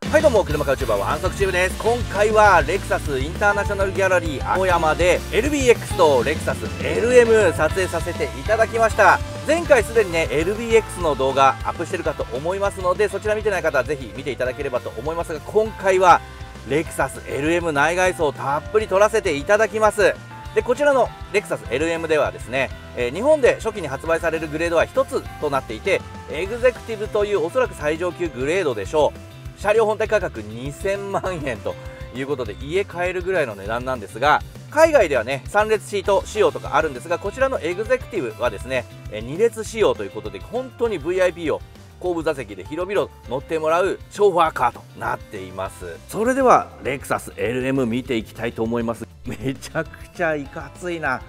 はいどうも、車買うチューバーワンソクチームです。今回はレクサスインターナショナルギャラリー青山で LBX とレクサス LM 撮影させていただきました。前回すでにね LBX の動画アップしてるかと思いますので、そちら見てない方はぜひ見ていただければと思いますが、今回はレクサス LM 内外装をたっぷり撮らせていただきます。でこちらのレクサス LM ではですね、日本で初期に発売されるグレードは1つとなっていて、エグゼクティブというおそらく最上級グレードでしょう。車両本体価格2000万円ということで家買えるぐらいの値段なんですが、海外ではね3列シート仕様とかあるんですが、こちらのエグゼクティブはですね2列仕様ということで、本当に VIP を後部座席で広々乗ってもらうショーファーカーとなっています。それではレクサス LM 見ていきたいと思います。めちゃくちゃいかついな。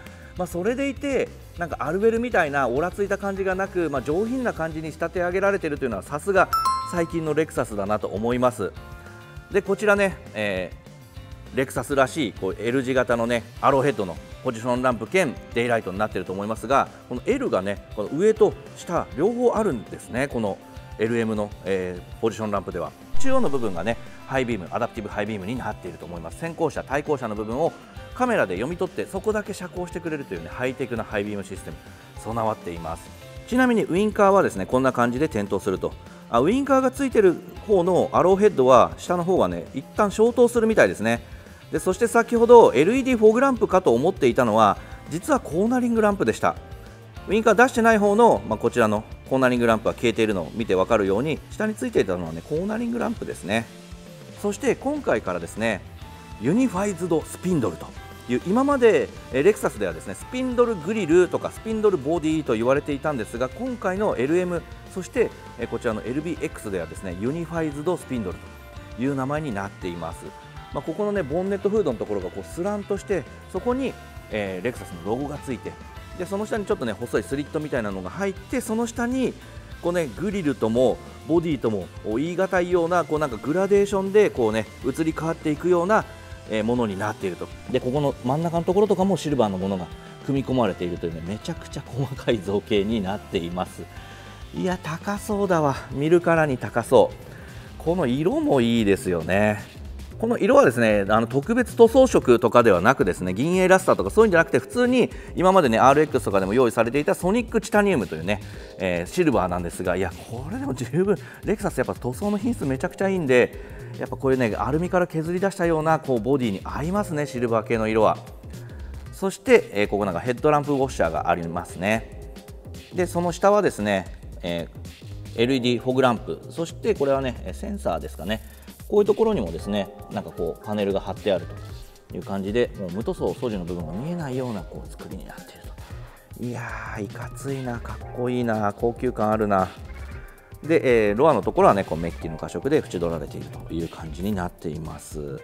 それでいてなんかアルベルみたいなオラついた感じがなく、上品な感じに仕立て上げられているというのはさすが最近のレクサスだなと思います。でこちらね、レクサスらしいこう L 字型のねアローヘッドのポジションランプ兼デイライトになっていると思いますが、この L がねこの上と下両方あるんですね。この LM の、ポジションランプでは中央の部分がねハイビーム、アダプティブハイビームになっていると思います。先行車対向車の部分をカメラで読み取ってそこだけ遮光してくれるというねハイテクなハイビームシステム備わっています。ちなみにウインカーはですねこんな感じで点灯すると、ウインカーがついてる方のアローヘッドは下の方はね一旦消灯するみたいですね。でそして先ほど LED フォグランプかと思っていたのは実はコーナリングランプでした。ウインカー出してない方の、こちらのコーナリングランプは消えているのを見て分かるように下についていたのはねコーナリングランプですね。そして今回からですねユニファイズドスピンドルという、今までレクサスではですねスピンドルグリルとかスピンドルボディと言われていたんですが、今回の LM そしてこちらの LBX ではですねユニファイズドスピンドルという名前になっています。ここのねボンネットフードのところがこうスランとしてそこに、レクサスのロゴがついて、でその下にちょっとね細いスリットみたいなのが入って、その下にこうねグリルともボディとも言い難いようなこうなんかグラデーションでこうね移り変わっていくようなものになっていると。でここの真ん中のところとかもシルバーのものが組み込まれているというねめちゃくちゃ細かい造形になっています。いや高そうだわ、見るからに高そう。この色もいいですよね。この色はですね特別塗装色とかではなくですね銀エラスターとかそういうんじゃなくて、普通に今までね RX とかでも用意されていたソニックチタニウムというね、シルバーなんですが、いやこれでも十分レクサスやっぱ塗装の品質めちゃくちゃいいんで、やっぱこういうねアルミから削り出したようなこうボディに合いますね、シルバー系の色は。そして、ここなんかヘッドランプウォッシャーがありますね。でその下はですね、LED フォグランプ、そしてこれはねセンサーですかね、こういうところにもですねなんかこうパネルが貼ってあるという感じで、もう無塗装素地の部分が見えないようなこう作りになっていると。いやーいかついな、かっこいいな、高級感あるな。で、ロアのところはねこうメッキの過色で縁取られているという感じになっています。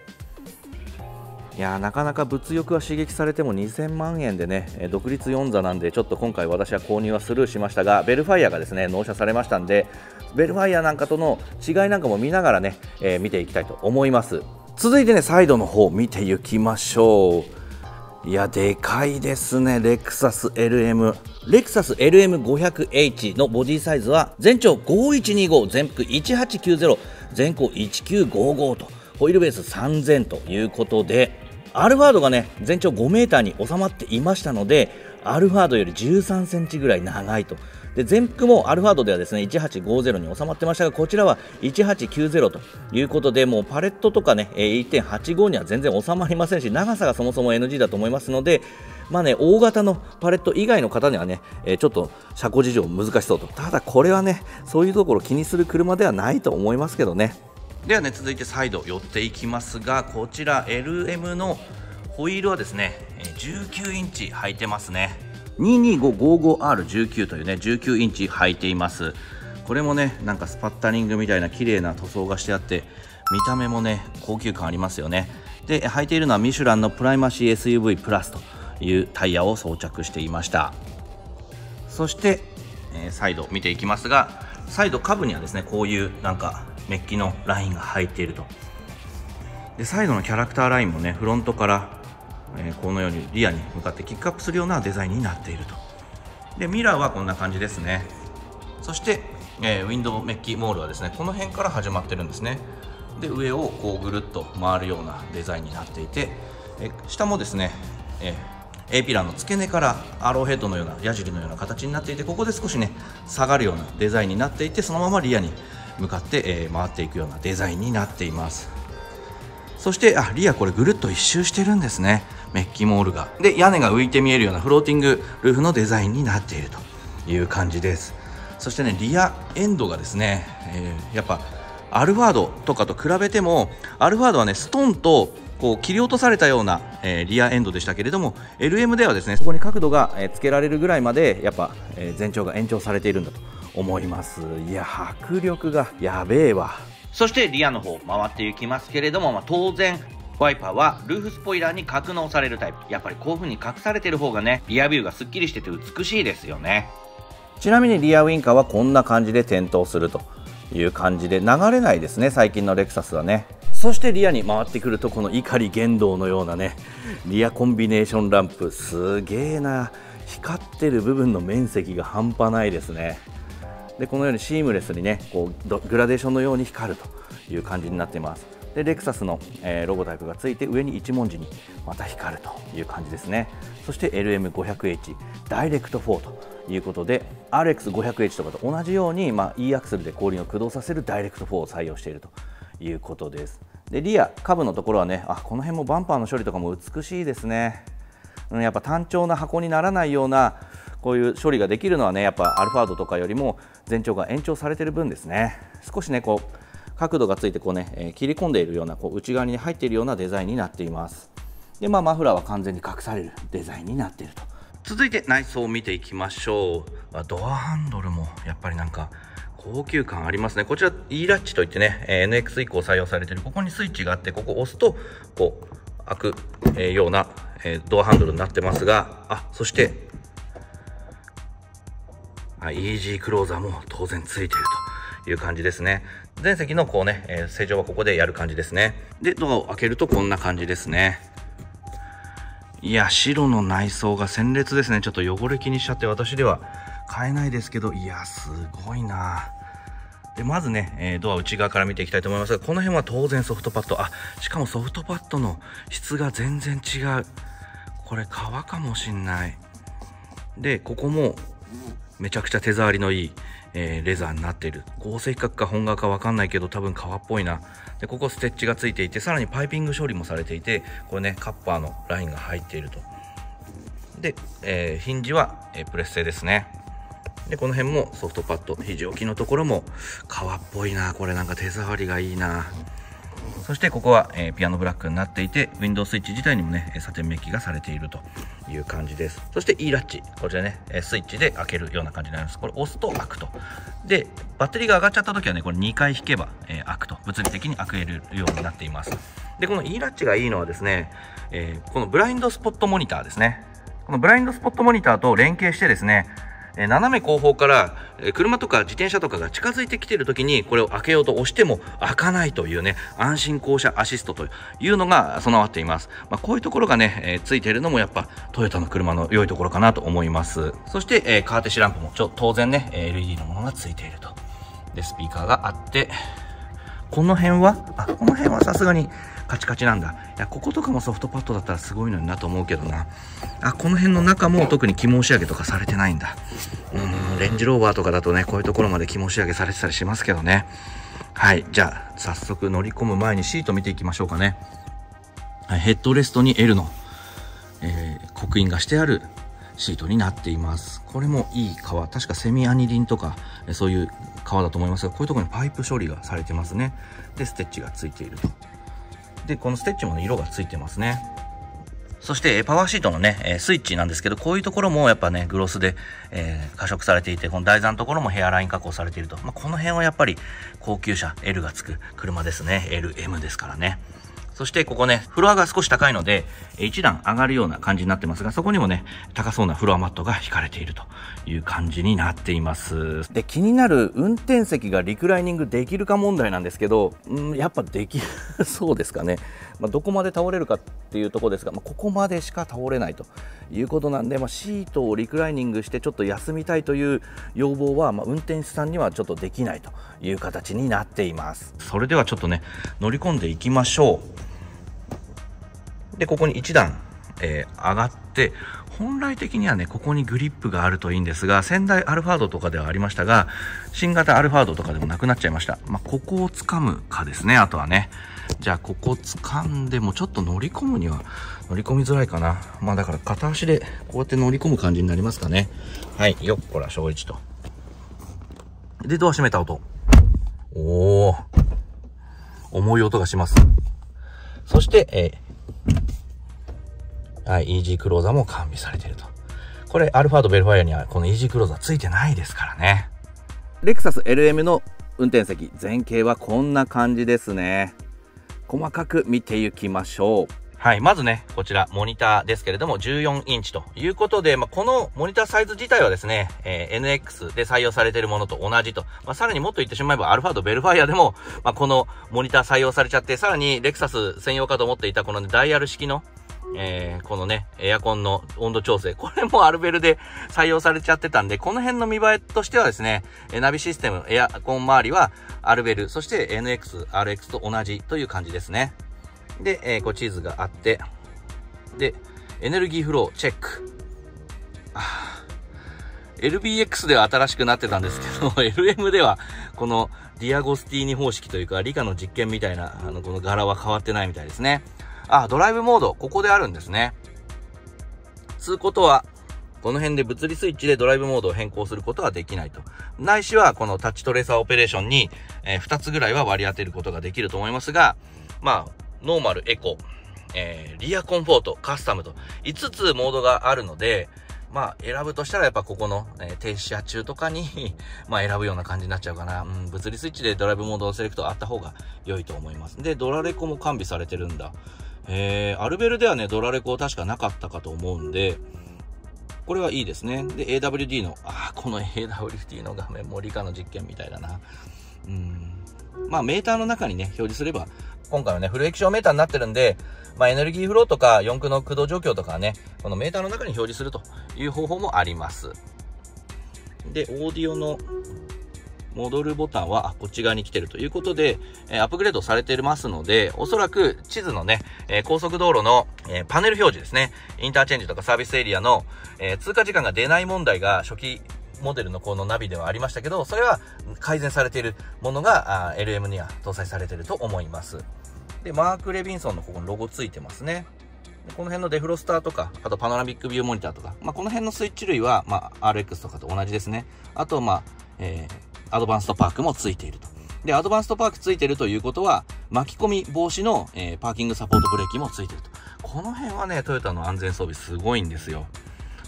いやーなかなか物欲は刺激されても2000万円でね独立4座なんで、ちょっと今回私は購入はスルーしましたが、ベルファイアがですね納車されましたんで、ベルファイアなんかとの違いなんかも見ながらね、見ていきたいと思います。続いてねサイドの方見ていきましょう。いやでかいですね、レクサス LM。 レクサス LM500H のボディサイズは全長5125、全幅1890、全高1955と、ホイールベース3000ということで、アルファードがね全長5メーターに収まっていましたので、アルファードより13センチぐらい長いと。で全幅もアルファードではですね1850に収まってましたが、こちらは1890ということで、もうパレットとかね 1.85 には全然収まりませんし、長さがそもそも NG だと思いますので、大型のパレット以外の方にはねちょっと車高事情難しそうと。ただこれはねそういうところ気にする車ではないと思いますけどね。ではね続いてサイド寄っていきますが、こちら LM のホイールはですね19インチ履いてますね。22555R19 というね19インチ履いています。これもねなんかスパッタリングみたいな綺麗な塗装がしてあって、見た目もね高級感ありますよね。で履いているのはミシュランのプライマシー SUV プラスというタイヤを装着していました。そして、サイド見ていきますが、サイド下部にはですねこういうなんかメッキのラインが入っていると。でサイドのキャラクターラインもねフロントから、このようにリアに向かってキックアップするようなデザインになっていると。でミラーはこんな感じですね。そして、ウィンドウメッキモールはですねこの辺から始まってるんですね。で上をこうぐるっと回るようなデザインになっていて、下もですね、A ピラーの付け根からアローヘッドのような矢尻のような形になっていて、ここで少しね下がるようなデザインになっていて、そのままリアに向かって、回っていくようなデザインになっています。そしてリアこれぐるっと一周してるんですね、メッキモールが。で屋根が浮いて見えるようなフローティングルーフのデザインになっているという感じです。そしてねリアエンドがですね、やっぱアルファードとかと比べても、アルファードはねストンとこう切り落とされたような、リアエンドでしたけれども、 LM ではですね、そこに角度が、つけられるぐらいまでやっぱ、全長が延長されているんだと思います。いや迫力がやべえわ。そしてリアの方回っていきますけれども、当然ワイパーはルーフスポイラーに格納されるタイプ。やっぱりこういう風に隠されてる方がね、リアビューがすっきりしてて美しいですよね。ちなみにリアウインカーはこんな感じで点灯するという感じで、流れないですね最近のレクサスはね。そしてリアに回ってくると、この碇玄道のようなねリアコンビネーションランプ、すげえな。光ってる部分の面積が半端ないですね。でこのようにシームレスにねこうグラデーションのように光るという感じになっています。でレクサスの、ロゴタイプがついて、上に一文字にまた光るという感じですね。そして LM500H ダイレクト4ということで、 RX500H とかと同じように、E アクセルで後輪を駆動させるダイレクト4を採用しているということです。でリア下部のところはね、この辺もバンパーの処理とかも美しいですね。やっぱ単調な箱にならないようなこういう処理ができるのはね、やっぱアルファードとかよりも全長が延長されている分ですね。少しねこう角度がついてこうね、切り込んでいるようなこう内側に入っているようなデザインになっています。でマフラーは完全に隠されるデザインになっていると。続いて内装を見ていきましょう。ドアハンドルもやっぱりなんか高級感ありますね。こちら E ラッチといってね、NX 以降採用されている、ここにスイッチがあって、ここを押すとこう開く、ような、ドアハンドルになってますが、そしてイージークローザーも当然ついているという感じですね。前席のこうね、正常はここでやる感じですね。でドアを開けるとこんな感じですね。いや白の内装が鮮烈ですね。ちょっと汚れ気にしちゃって私では買えないですけど、いやすごいな。でまずね、ドア内側から見ていきたいと思いますが、この辺は当然ソフトパッド、しかもソフトパッドの質が全然違う。これ革かもしんない。でここもめちゃくちゃ手触りのいい、レザーになっている。合成比較か本革か分かんないけど多分革っぽいな。でここステッチがついていて、さらにパイピング処理もされていて、これねカッパーのラインが入っていると。で、ヒンジは、プレス製ですね。でこの辺もソフトパッド、肘置きのところも革っぽいな。これなんか手触りがいいな。そしてここは、ピアノブラックになっていて、ウィンドウスイッチ自体にもねサテンメッキがされているという感じです。そして E ラッチ、こちらねスイッチで開けるような感じになります。これ押すと開くと。でバッテリーが上がっちゃった時はねこれ2回引けば、開くと、物理的に開けるようになっています。でこの E ラッチがいいのはですね、このブラインドスポットモニターですね。このブラインドスポットモニターと連携してですね、斜め後方から車とか自転車とかが近づいてきている時にこれを開けようと押しても開かないというね、安心降車アシストというのが備わっています。こういうところがね、ついているのもやっぱトヨタの車の良いところかなと思います。そして、カーテシランプも当然ね LED のものがついていると。でスピーカーがあって、この辺はさすがにカチカチなんだ。いやこことかもソフトパッドだったらすごいのになと思うけどな。この辺の中も特に肝押し上げとかされてないんだ。レンジローバーとかだとねこういうところまで肝押し上げされてたりしますけどね。はい、じゃあ早速乗り込む前にシート見ていきましょうかね。ヘッドレストに L の、刻印がしてあるシートになっています。これもいい革、確かセミアニリンとかそういう革だと思いますが、こういうところにパイプ処理がされてますね。でステッチがついていると。でこのステッチも、ね、色がついてますね。そしてパワーシートのねスイッチなんですけど、こういうところもやっぱねグロスで、加色されていて、この台座のところもヘアライン加工されていると。この辺はやっぱり高級車 L がつく車ですね。 LM ですからね。そしてここねフロアが少し高いので一段上がるような感じになってますが、そこにもね高そうなフロアマットが引かれているという感じになっています。で気になる運転席がリクライニングできるか問題なんですけど、やっぱできるそうですかね、どこまで倒れるかっていうところですが、ここまでしか倒れないということなんで、シートをリクライニングしてちょっと休みたいという要望は、運転手さんにはちょっとできないという形になっています。それではちょっとね乗り込んでいきましょう。でここに1段、上がって、本来的にはねここにグリップがあるといいんですが、先代アルファードとかではありましたが、新型アルファードとかでもなくなっちゃいました。ここを掴むかですね。あとはね、じゃあここ掴んでもちょっと乗り込むには乗り込みづらいかな。だから片足でこうやって乗り込む感じになりますかね。はい、よっこら小一と。でドア閉めた音、おー、重い音がします。そして、はい、イージークローザーも完備されていると。これ、アルファードベルファイアにはこのイージークローザーついてないですからね。レクサス LM の運転席、前景はこんな感じですね。細かく見ていきましょう。はい、まずね、こちら、モニターですけれども、14インチということで、このモニターサイズ自体はですね、NX で採用されているものと同じと。さらにもっと言ってしまえば、アルファードベルファイアでも、このモニター採用されちゃって、さらにレクサス専用かと思っていたこの、ダイヤル式の、このね、エアコンの温度調整、これもアルベルで採用されちゃってたんで、この辺の見栄えとしてはですね、ナビシステム、エアコン周りはアルベル、そして NX、RX と同じという感じですね。で、こう地図があって、で、エネルギーフローチェック。LBX では新しくなってたんですけど、LM ではこのディアゴスティーニ方式というか、理科の実験みたいな、この柄は変わってないみたいですね。ドライブモード、ここであるんですね。つうことは、この辺で物理スイッチでドライブモードを変更することはできないと。ないしは、このタッチトレーサーオペレーションに、2つぐらいは割り当てることができると思いますが、ノーマル、エコ、リアコンフォート、カスタムと、5つモードがあるので、選ぶとしたらやっぱここの、停車中とかに選ぶような感じになっちゃうかな。物理スイッチでドライブモードのセレクトあった方が良いと思います。で、ドラレコも完備されてるんだ。アルベルではね、ドラレコ確かなかったかと思うんで、これはいいですね。で、AWD の、この AWD の画面も理科の実験みたいだな。メーターの中にね、表示すれば、今回はね、フル液晶メーターになってるんで、エネルギーフローとか4駆の駆動状況とかはね、このメーターの中に表示するという方法もあります。で、オーディオの戻るボタンはこっち側に来てるということで、アップグレードされてますので、おそらく地図のね、高速道路の、パネル表示ですね、インターチェンジとかサービスエリアの、通過時間が出ない問題が初期モデルのこのナビではありましたけど、それは改善されているものがLM には搭載されていると思います。で、マーク・レビンソンのここにロゴついてますね。この辺のデフロスターとか、あとパノラミックビューモニターとか、この辺のスイッチ類は、RX とかと同じですね。あと、アドバンストパークもついていると。で、アドバンストパークついているということは、巻き込み防止の、パーキングサポートブレーキもついていると。この辺はね、トヨタの安全装備すごいんですよ。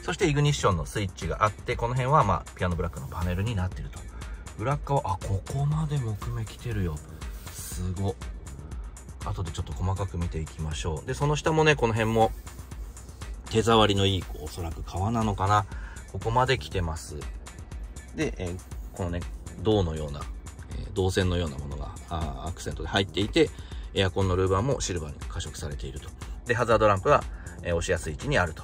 そしてイグニッションのスイッチがあって、この辺はピアノブラックのパネルになっていると。裏側、ここまで木目来てるよ。すご。後でちょっと細かく見ていきましょう。で、その下もね、この辺も手触りのいい、おそらく革なのかな。ここまで来てます。で、このね、銅のような、銅線のようなものがアクセントで入っていて、エアコンのルーバーもシルバーに加色されていると。で、ハザードランプは、押しやすい位置にあると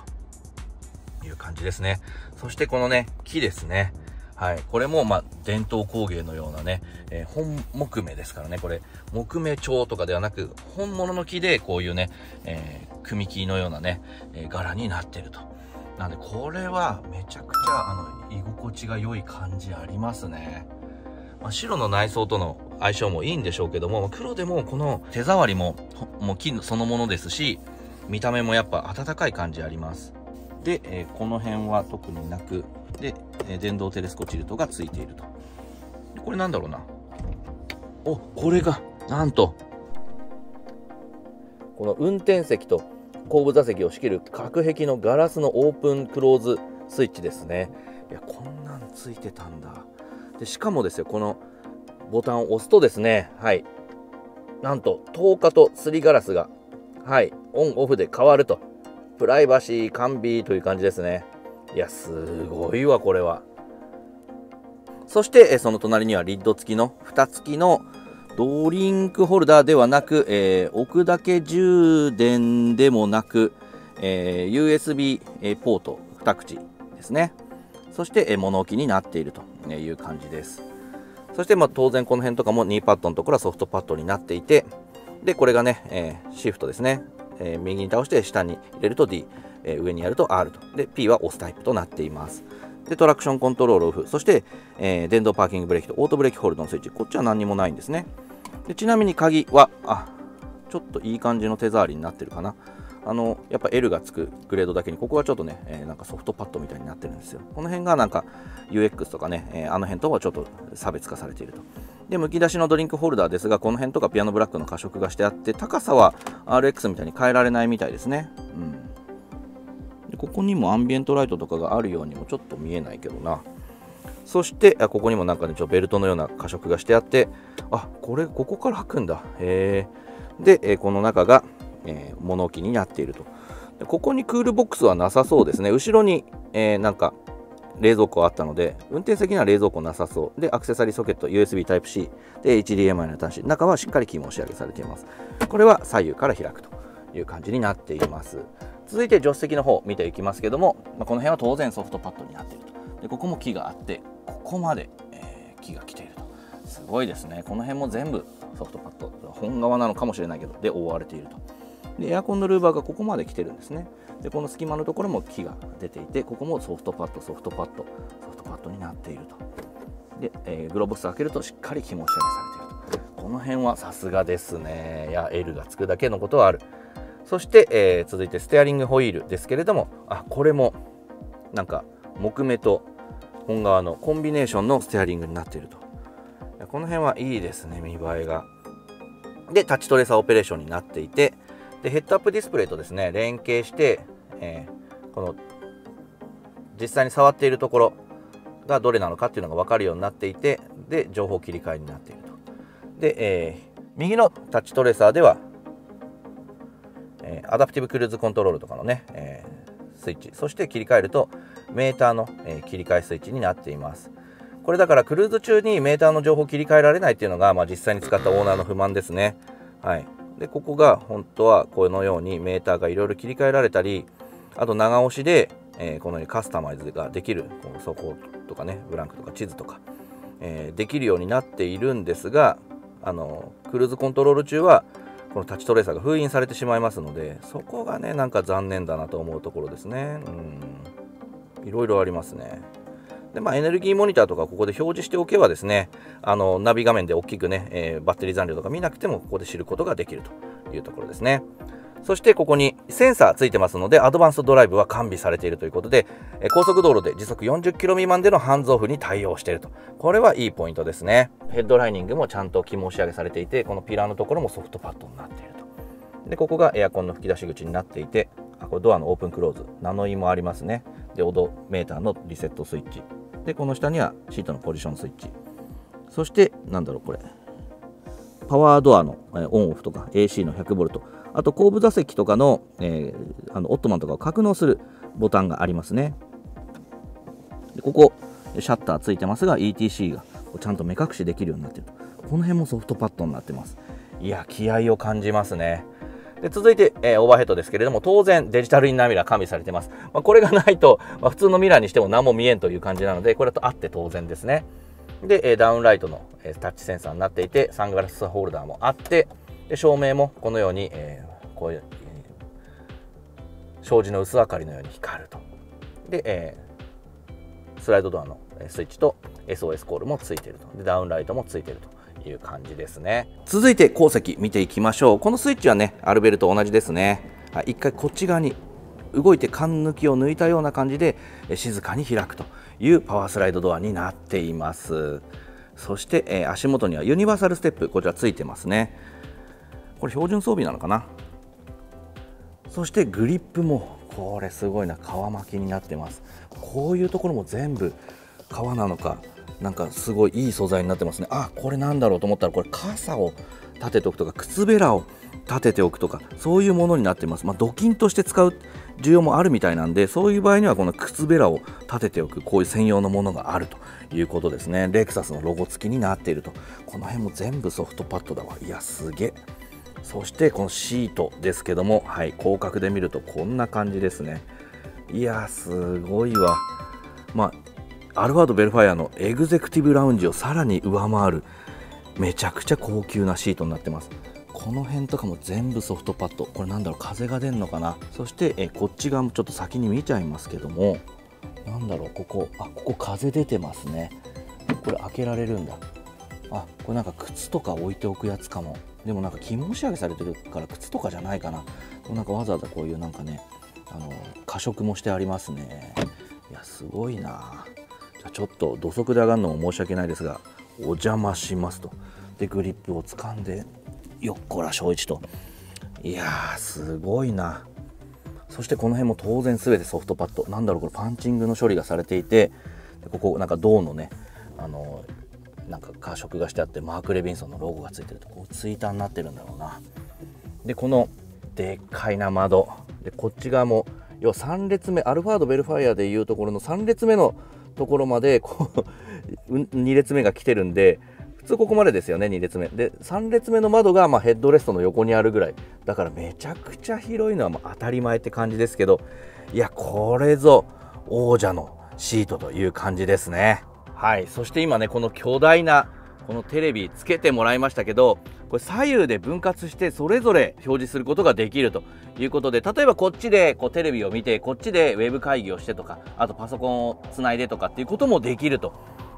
いう感じですね。そしてこのね、木ですね。はい。これも、伝統工芸のようなね、本木目ですからね。これ、木目調とかではなく、本物の木でこういうね、組木のようなね、柄になってると。なんで、これはめちゃくちゃ、居心地が良い感じありますね。白の内装との相性もいいんでしょうけども、黒でもこの手触りも、もう木そのものですし、見た目もやっぱ温かい感じあります。で、この辺は特になく、で、電動テレスコチルトがついていると。これなんだろうな。これが、なんと、この運転席と後部座席を仕切る隔壁のガラスのオープンクローズスイッチですね。いや、こんなんついてたんだ。で、しかもですよ、このボタンを押すとですね、はい。なんと、透過とすりガラスが、はい、オンオフで変わると。プライバシー完備という感じですね。いや、すごいわ、これは。そして、その隣にはリッド付きの蓋付きのドリンクホルダーではなく、置くだけ充電でもなく、USB ポート2口ですね。そして、物置になっているという感じです。そして、当然この辺とかも2パッドのところはソフトパッドになっていて、でこれがね、シフトですね。右に倒して下に入れると D、上にやると R と。で P は押すタイプとなっています。でトラクションコントロールオフ、そして、電動パーキングブレーキとオートブレーキホールドのスイッチ、こっちは何にもないんですね。でちなみに鍵はちょっといい感じの手触りになってるかな。やっぱ L がつくグレードだけにここはちょっとね、なんかソフトパッドみたいになってるんですよ。この辺がなんか UX とかね、あの辺とはちょっと差別化されていると。でむき出しのドリンクホルダーですが、この辺とかピアノブラックの加色がしてあって、高さは RX みたいに変えられないみたいですね。でここにもアンビエントライトとかがあるようにもちょっと見えないけどな。そしてここにもなんかね、ベルトのような加色がしてあって、ここから開くんだ。で、この中が、物置になっていると。でここにクールボックスはなさそうですね。後ろに、なんか冷蔵庫あったので、運転席には冷蔵庫なさそうで、アクセサリーソケット USB Type-C で HDMI の端子、中はしっかりキーも押し上げされています。これは左右から開くという感じになっています。続いて助手席の方見ていきますけども、この辺は当然ソフトパッドになっていると。でここも木があって、ここまで、木が来ていると。すごいですね。この辺も全部ソフトパッド、本側なのかもしれないけどで覆われていると。でエアコンのルーバーがここまで来てるんですね。でこの隙間のところも木が出ていて、ここもソフトパッドになっていると。で、グローブス開けるとしっかり気持ち上げされていると。この辺はさすがですね。いや L がつくだけのことはある。そして、続いてステアリングホイールですけれども、これもなんか木目と本革のコンビネーションのステアリングになっていると。この辺はいいですね、見栄えが。でタッチトレーサーオペレーションになっていて、でヘッドアップディスプレイとですね連携して、この実際に触っているところがどれなのかっていうのが分かるようになっていて、で情報切り替えになっていると。で、右のタッチトレーサーでは、アダプティブクルーズコントロールとかのね、スイッチ、そして切り替えるとメーターの、切り替えスイッチになっています。これだからクルーズ中にメーターの情報を切り替えられないっていうのが、実際に使ったオーナーの不満ですね。でここが本当はこのようにメーターがいろいろ切り替えられたり、あと長押しで、このようにカスタマイズができる、走行とかね、ブランクとか地図とか、できるようになっているんですが、クルーズコントロール中はこのタッチトレーサーが封印されてしまいますので、そこがねなんか残念だなと思うところですね。いろいろありますね。でエネルギーモニターとかここで表示しておけばですね、ナビ画面で大きくね、バッテリー残量とか見なくてもここで知ることができるというところですね。そしてここにセンサーついてますので、アドバンストドライブは完備されているということで、高速道路で時速40キロ未満でのハンズオフに対応していると。これはいいポイントですね。ヘッドライニングもちゃんと肝押し上げされていて、このピラーのところもソフトパッドになっていると。でここがエアコンの吹き出し口になっていて、これドアのオープンクローズ、ナノイもありますね。でオドメーターのリセットスイッチで、この下にはシートのポジションスイッチ、そしてなんだろうこれ、パワードアのオンオフとか AC の 100V、 あと後部座席とかの、オットマンとかを格納するボタンがありますね。でここシャッターついてますが ETC がちゃんと目隠しできるようになっていると。この辺もソフトパッドになってます。いや気合を感じますね。で続いて、オーバーヘッドですけれども、当然デジタルインナーミラー完備されています。これがないと、普通のミラーにしても何も見えんという感じなので、これとあって当然ですね。でダウンライトのタッチセンサーになっていて、サングラスホルダーもあって、で照明もこのように、こういう障子の薄明かりのように光ると。で、スライドドアのスイッチと SOS コールもついていると。でダウンライトもついているという感じですね。続いて後席見ていきましょう。このスイッチはねアルベルと同じですね。一回こっち側に動いて缶抜きを抜いたような感じで静かに開くというパワースライドドアになっています。そして、足元にはユニバーサルステップ、こちらついてますね。これ標準装備なのかな。そしてグリップもこれすごいな、革巻きになってます。こういうところも全部革なのか、なんかすごいいい素材になってますね。これなんだろうと思ったら、これ傘を立てておくとか靴べらを立てておくとか、そういうものになっています。土金として使う需要もあるみたいなんで、そういう場合にはこの靴べらを立てておく、こういう専用のものがあるということですね。レクサスのロゴ付きになっていると。この辺も全部ソフトパッドだわ。いや、すげえ。そしてこのシートですけども、はい、広角で見るとこんな感じですね。いや、すごいわ。アルファード・ベルファイアのエグゼクティブラウンジをさらに上回るめちゃくちゃ高級なシートになってます。この辺とかも全部ソフトパッド。これなんだろう、風が出るのかな。そしてこっち側もちょっと先に見ちゃいますけども、なんだろう、ここ風出てますね。これ開けられるんだ。これなんか靴とか置いておくやつかも。でもなんか肝仕上げされてるから靴とかじゃないかな。なんかわざわざこういうなんかね、加色もしてありますね。いや、すごいな。じゃあちょっと土足で上がるのも申し訳ないですが、お邪魔しますと。でグリップを掴んでよっこらしょいちと。いやー、すごいな。そしてこの辺も当然全てソフトパッド。なんだろう、これパンチングの処理がされていて、ここなんか銅のね、なんか加色がしてあって、マーク・レビンソンのロゴがついてると、こうツイーターになってるんだろうな。でこのでっかいな窓で、こっち側も要は3列目、アルファード・ベルファイアでいうところの3列目のところまでこう2列目が来てるんで、普通ここまでですよね、2列目で。3列目の窓がヘッドレストの横にあるぐらいだから、めちゃくちゃ広いのは当たり前って感じですけど、いや、これぞ王者のシートという感じですね。はい、そして今ね、この巨大なこのテレビつけてもらいましたけど、これ左右で分割してそれぞれ表示することができるということで、例えばこっちでこうテレビを見て、こっちでウェブ会議をしてとか、あとパソコンをつないでとかっていうこともできると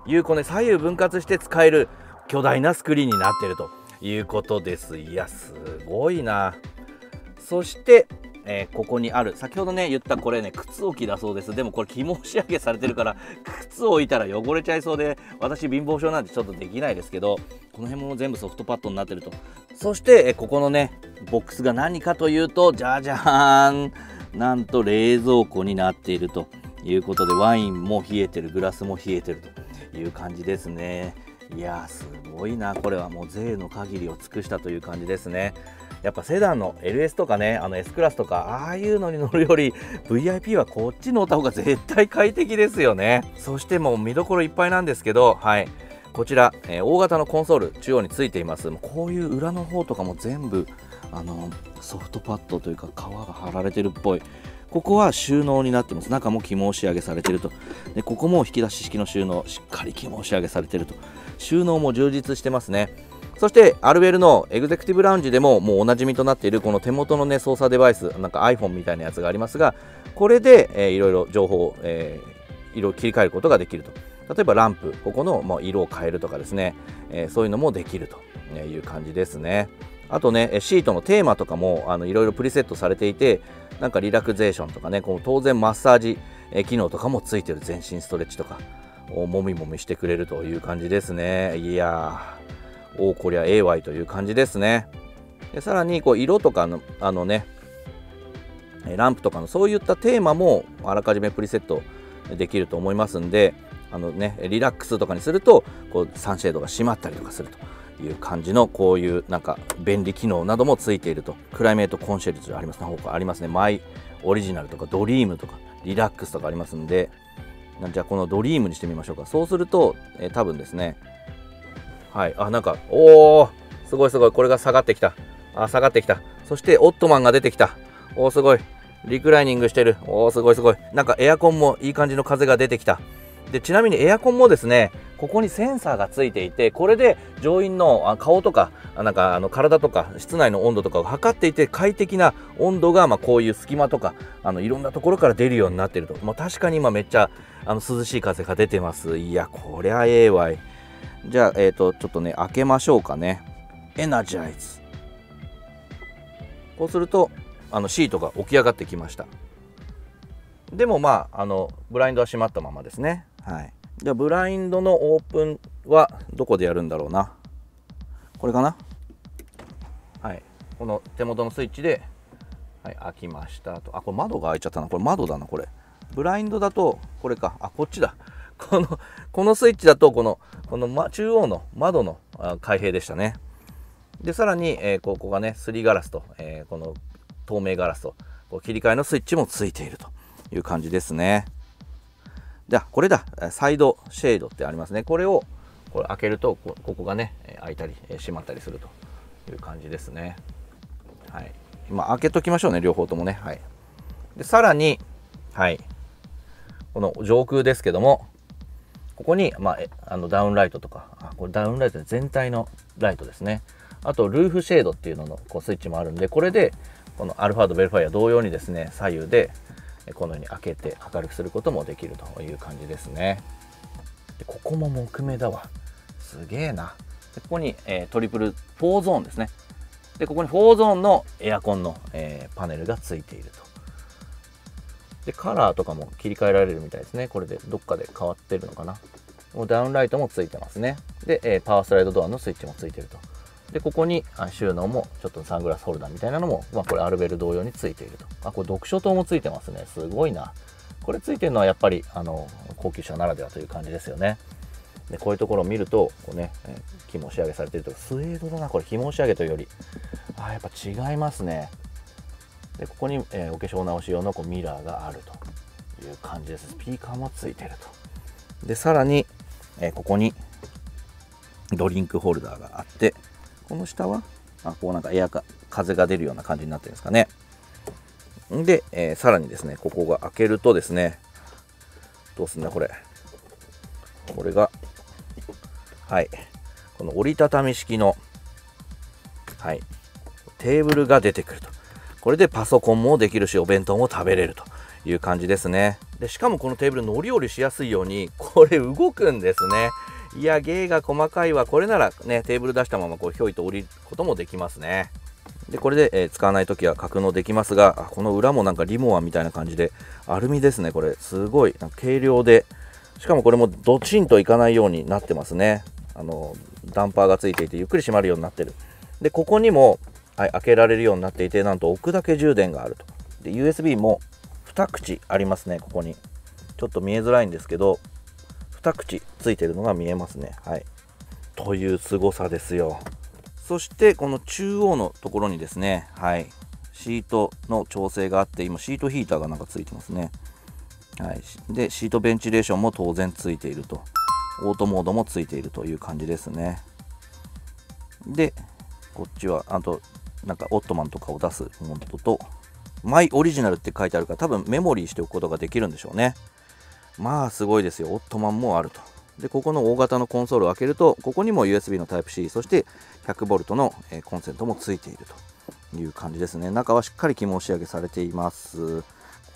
いう、この左右分割して使える巨大なスクリーンになっているということです。いや、すごいな。そしてここにある先ほどね言ったこれね、靴置きだそうです。でもこれ肝仕上げされてるから靴置いたら汚れちゃいそうで、私貧乏症なんでちょっとできないですけど、この辺も全部ソフトパッドになってると。そしてここのねボックスが何かというと、じゃじゃーん、なんと冷蔵庫になっているということで、ワインも冷えてる、グラスも冷えてるという感じですね。いやー、すごいな。これはもう税の限りを尽くしたという感じですね。やっぱセダンの LS とかね、S クラスとかああいうのに乗るより VIP はこっち乗った方が絶対快適ですよね。そしてもう見どころいっぱいなんですけど、はい、こちら、大型のコンソール中央についています。こういう裏の方とかも全部ソフトパッドというか革が貼られてるっぽい。ここは収納になってます。中も肝仕上げされてると。でここも引き出し式の収納、しっかり肝仕上げされてると。収納も充実してますね。そしてアルベルのエグゼクティブラウンジでももうおなじみとなっているこの手元のね操作デバイス、なんか iPhone みたいなやつがありますが、これで、いろいろ情報を、色を切り替えることができると。例えばランプ、ここの、色を変えるとかですね、そういうのもできるという感じですね。あとねシートのテーマとかもいろいろプリセットされていて、なんかリラクゼーションとかね、こう当然マッサージ、機能とかもついてる。全身ストレッチとかをもみもみしてくれるという感じですね。いやー、こりゃええわいという感じですね。でさらにこう色とかのランプとかのそういったテーマもあらかじめプリセットできると思いますんで、リラックスとかにするとこうサンシェードが閉まったりとかするという感じの、こういうなんか便利機能などもついていると。クライメートコンシェルジュありますね。他ありますね。マイオリジナルとかドリームとかリラックスとかありますんで、じゃあこのドリームにしてみましょうか。そうすると、多分ですね、はい、なんかすごいすごい、これが下がってきた。下がってきた。そしてオットマンが出てきた。すごいリクライニングしてる。すごいすごい。なんかエアコンもいい感じの風が出てきた。でちなみにエアコンもですね、ここにセンサーがついていて、これで乗員の顔とかなんか体とか室内の温度とかを測っていて、快適な温度がこういう隙間とかいろんなところから出るようになっていると。確かに今めっちゃ涼しい風が出てます。いや、こりゃええわい。じゃあちょっとね開けましょうかね。エナジャイズ。こうするとシートが起き上がってきました。でもブラインドは閉まったままですね。はい。じゃあブラインドのオープンはどこでやるんだろうな。これかな。はい。この手元のスイッチで、はい、開きましたと。これ窓が開いちゃったな。これ窓だな。これブラインドだとこれか。こっちだ。このスイッチだとこの中央の窓の開閉でしたね。でさらに、ここがねすりガラスと、この透明ガラスとこう切り替えのスイッチもついているという感じですね。でこれだ、サイドシェードってありますね。これを開けるとここがね開いたり閉まったりするという感じですね。はい、今開けときましょうね、両方ともね。はい、でさらに、はい、この上空ですけども、ここに、ダウンライトとか、これダウンライトで全体のライトですね。あとルーフシェードっていうののスイッチもあるんで、これでこのアルファードベルファイア同様にですね、左右でこのように開けて明るくすることもできるという感じですね。でここも木目だわ、すげえな。でここに、トリプル4ゾーンですね。でここに4ゾーンのエアコンの、パネルがついていると。でカラーとかも切り替えられるみたいですね。これでどっかで変わってるのかな。ダウンライトもついてますね。で、パワースライドドアのスイッチもついてると。でここに収納もちょっとサングラスホルダーみたいなのも、これアルベル同様についていると。これ読書灯もついてますね。すごいな。これついてるのはやっぱり高級車ならではという感じですよね。でこういうところを見るとこうね、紐仕上げされているとか、スウェードだなこれ。紐仕上げというよりやっぱ違いますね。でここに、お化粧直し用のミラーがあるという感じです。スピーカーもついてると。でさらに、ここにドリンクホルダーがあって、この下はこうなんか風が出るような感じになってるんですかね。で、さらにですね、ここが開けるとですね、どうすんだこれ。これがこの折りたたみ式のテーブルが出てくると。これでパソコンもできるし、お弁当も食べれるという感じですね。でしかもこのテーブル乗り降りしやすいようにこれ動くんですね。いや芸が細かいわ。これならねテーブル出したままひょいと降りることもできますね。でこれで、使わないときは格納できますが、この裏もなんかリモアみたいな感じでアルミですね。これすごい軽量で、しかもこれもドチンといかないようになってますね。ダンパーがついていてゆっくり閉まるようになってる。でここにも、開けられるようになっていて、なんと置くだけ充電があると。で USB も2口ありますね。ここにちょっと見えづらいんですけど2口ついてるのが見えますね。という凄さですよ。そしてこの中央のところにですね、シートの調整があって、今シートヒーターがなんかついてますね。でシートベンチレーションも当然ついていると。オートモードもついているという感じですね。でこっちはあとなんかオットマンとかを出すモードと、マイオリジナルって書いてあるから、多分メモリーしておくことができるんでしょうね。すごいですよ。オットマンもあると。でここの大型のコンソールを開けると、ここにも USB の Type-C、 そして 100V のコンセントもついているという感じですね。中はしっかり肝仕上げされています。こ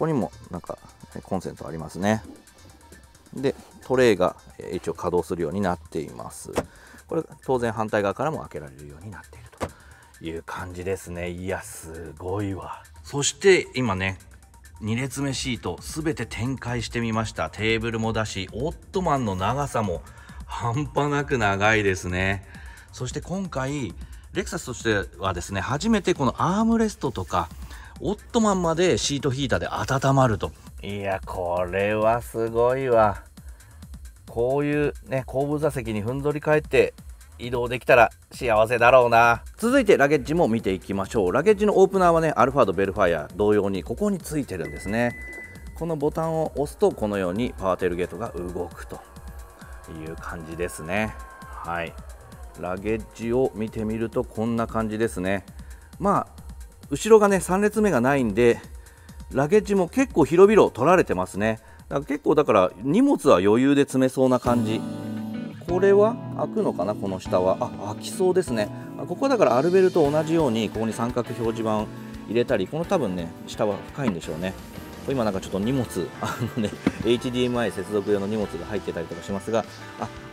こにもなんかコンセントありますね。でトレイが一応稼働するようになっています。これ当然反対側からも開けられるようになっているという感じですね。いやすごいわ。そして今ね2列目シートすべて展開してみました。テーブルもだし、オットマンの長さも半端なく長いですね。そして今回レクサスとしてはですね、初めてこのアームレストとかオットマンまでシートヒーターで温まると。いやこれはすごいわ。こういうね後部座席にふんぞり返って移動できたら幸せだろうな。続いてラゲッジも見ていきましょう。ラゲッジのオープナーはね、アルファードベルファイア同様にここについてるんですね。このボタンを押すとこのようにパワーテールゲートが動くという感じですね。ラゲッジを見てみるとこんな感じですね。後ろがね3列目がないんで、ラゲッジも結構広々取られてますね。結構だから荷物は余裕で詰めそうな感じ。これは開くのかな。この下は開きそうですね。ここはだからアルベルと同じようにここに三角表示板を入れたり、この多分ね下は深いんでしょうね。今なんかちょっと荷物HDMI 接続用の荷物が入ってたりとかしますが、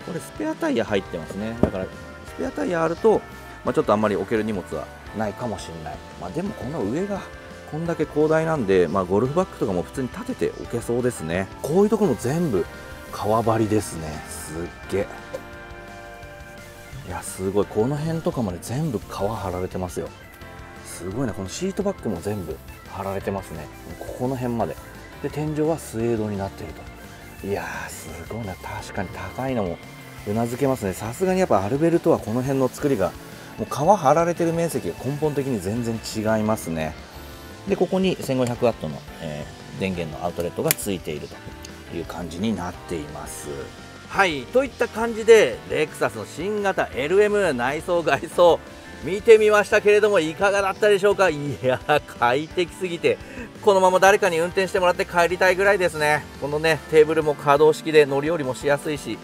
これスペアタイヤ入ってますね。だからスペアタイヤあると、ちょっとあんまり置ける荷物はないかもしれない。でもこの上がこんだけ広大なんで、ゴルフバッグとかも普通に立てておけそうですね。こういうところも全部革張りですね。すっげえ。いやすごい。この辺とかまで全部革貼られてますよ。すごいな。このシートバッグも全部貼られてますね。ここの辺まで。で天井はスウェードになっていると。いやーすごいな。確かに高いのもうなずけますね。さすがにやっぱアルベルトはこの辺の作りがもう皮貼られてる面積が根本的に全然違いますね。でここに 1500W の、電源のアウトレットがついているという感じになっています。はいといった感じでレクサスの新型 LM 内装外装見てみましたけれども、いかがだったでしょうか。いや快適すぎてこのまま誰かに運転してもらって帰りたいぐらいですね。このねテーブルも可動式で乗り降りもしやすいし、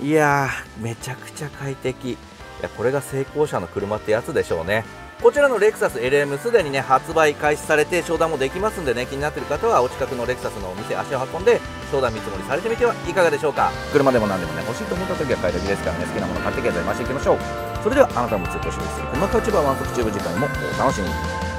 いやーめちゃくちゃ快適。いやこれが成功者の車ってやつでしょうね。こちらのレクサス LM すでにね発売開始されて商談もできますんでね、気になっている方はお近くのレクサスのお店足を運んで商談見積もりされてみてはいかがでしょうか。車でも何でもね欲しいと思った時は買い時ですからね、好きなもの買って経済回していきましょう。それではあなたも通行しする車買うチューバーワンソクチューブ、次回もお楽しみに。